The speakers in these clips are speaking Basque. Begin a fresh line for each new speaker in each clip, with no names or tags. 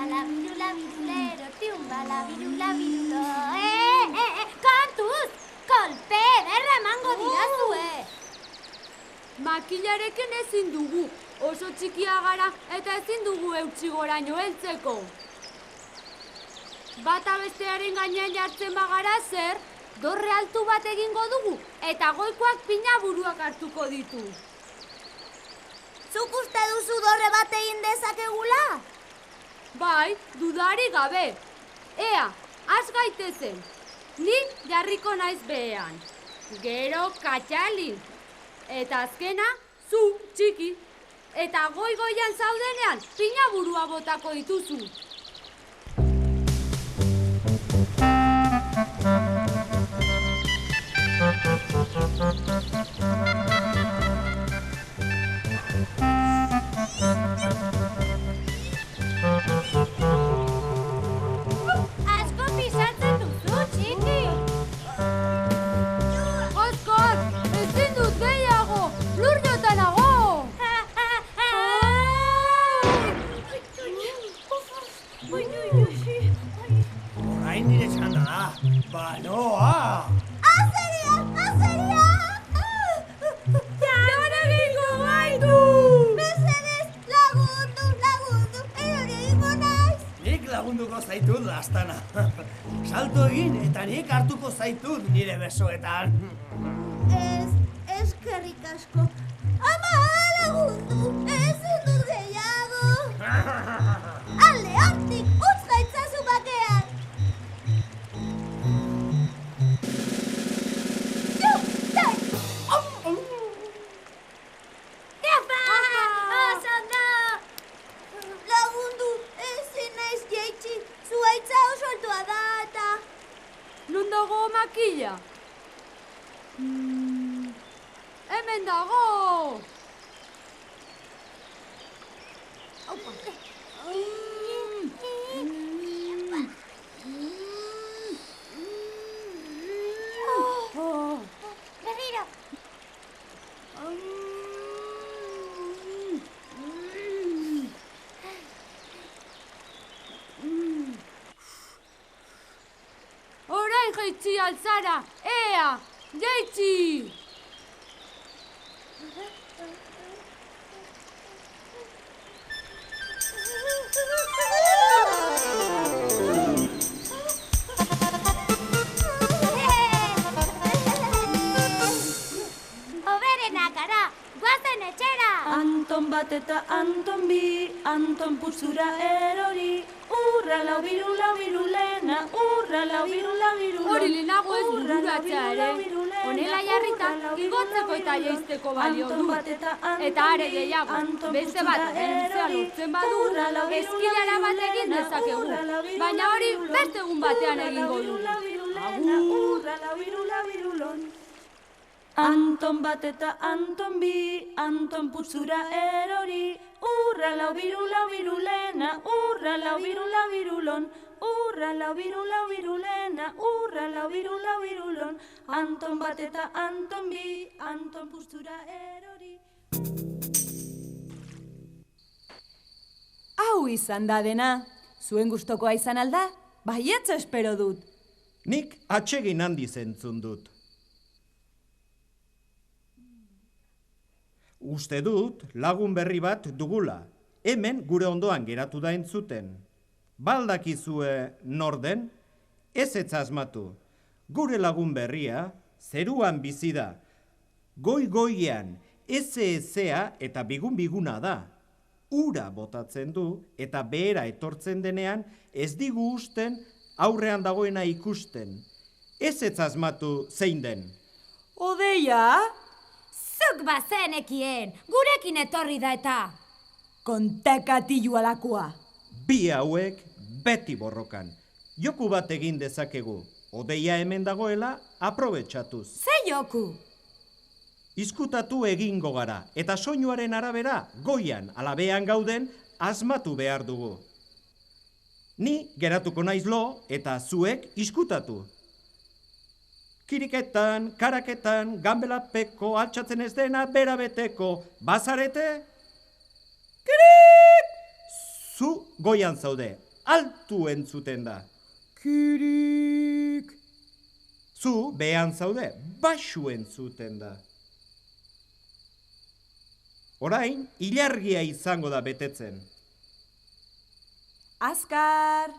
la virulero, tiumba la virulo. Kantuz! Kolpe ederra emango didazue!
Makilarekin ezin dugu. Oso txikia gara eta ezin dugu eutsi goraino heltzeko. Bata bestearen gainean jartzen bagara zer, dorre altu bat egingo dugu eta goikoak pinaburuak hartuko ditu.
Zuk uste duzu dorre bat egin dezakegula?
Bai, dudari gabe. Ea, has gaitezen. Ni jarriko naiz behean. Gero katxalin. Eta azkena, zu txiki. Eta goi-goian zaudenean, pinaburua botako dituzu.
Asko pisatzen duzu, txiki!
Oskar, ezin dut gehiago, lur jotanago!
Orain nire txanda da, banoa!
Azeria!
Zer egingo gaitu!
Mesedez, lagundu, erori egingo naiz!
Nik lagunduko zaitut lastana. Salto egin eta nik hartuko zaitut nire besoetan.
Eskerrik asko. Ama lagundu, ezin dut gehiago! Alde hortik, utz gaitzazu bakean! Lagundu, ezin naiz jaitsi, zuaitza oso altua da eta...
Non dago makila? Hemen dago!
Berriro!
Orain jaitsi altzara, ea, jaitsi!
Hoberenak gara, guazen etxera!
Anton bat eta Anton bi, Anton putzura erori. Urra lau birulena, urra lau birulena.
Hori lehenago ez bururatzea ere. Honela jarrita, igotzeko eta jaisteko balio du. Eta are gehiago, beste bat heltzea lortzen badu, eskilara bat egin dezakegu. Baina hori beste egun batean egingo du.
Urra lau birulon. Anton bat eta Anton bi, Anton putzura erori. Urra lau birulena, urra lau birulon. Urra lau birulena, urra lau birulon. Anton bat eta Anton bi, Anton putzura erori.
Hau izan da dena. Zuen gustokoa izan alda? Baietz espero dut.
Nik atsegin handi zentzun dut. Uste dut lagun berri bat dugula. Hemen gure ondoan geratu da entzuten. Baldakizue nor den? Ez asmatu. Gure lagun berria zeruan bizi da. Goi-goian, eze-ezea eta bigun-biguna da. Ura botatzen du eta behera etortzen denean ez digu usten aurrean dagoena ikusten. Ez asmatu zein den.
Odeia?
Zuk bazenekien, gurekin etorri da eta...
Kontakatilu alakoa.
Bi hauek beti borrokan. Joku bat egin dezakegu. Odeia hemen dagoela aprobetxatuz.
Ze joku?
Izkutatu egingo gara eta soinuaren arabera goian alabean gauden asmatu behar dugu. Ni geratuko naiz lo eta zuek izkutatu. Kiriketan, karaketan, ganbelapeko, altxatzen ez dena, berabeteko, bazarete? Kirik! Zu goian zaude, altu entzuten da. Kirik! Zu, behan zaude, baxu entzuten da. Orain, ilargia izango da betetzen.
Azkar!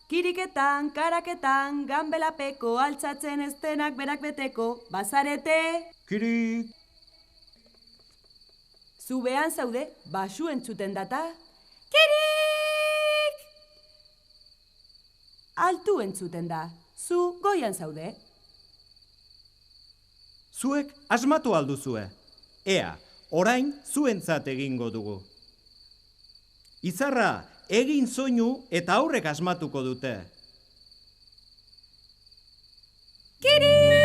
Kiriketan, karaketan, ganbelapeko, altzatzen ez denak berak beteko, bazarete?
Kirik!
Zu behan zaude, baxu entzuten data? Kirik! Altu entzuten da, zu goian zaude?
Zuek asmatu alduzue. Ea, orain zuentzat egingo dugu. Izarra, egin soinu eta aurrek asmatuko dute.
Kirik!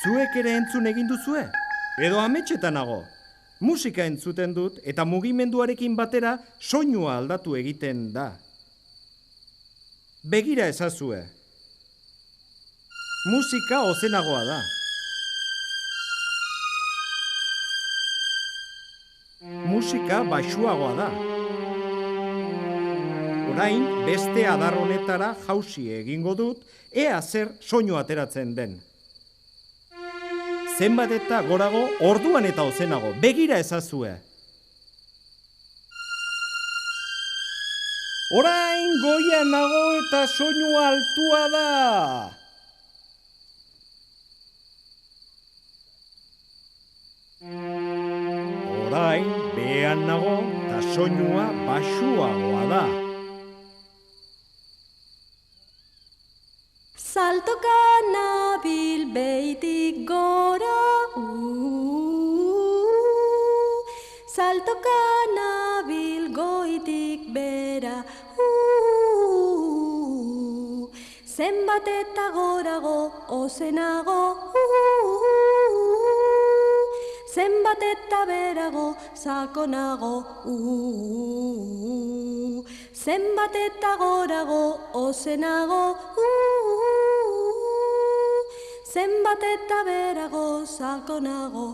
Zuek ere entzun egin duzue? Edo ametxetan nago. Musika entzuten dut eta mugimenduarekin batera soinua aldatu egiten da. Begira ezazue. Musika ozenagoa da. Musika baxuagoa da. Orain beste adar honetara jausi egingo dut, ea zer soinu ateratzen den. Zenbat eta gorago, orduan eta ozenago, begira ezazue. Orain goian nago eta soinua altua da. Orain behan nago eta soinua baxuagoa da.
Saltoka nabil behitik gora, saltoka nabil goitik bera, zenbat eta gorago, ozenago, zenbat eta berago, sakonago, zenbat eta gorago, ozenago, zenbat eta berago, sakonago,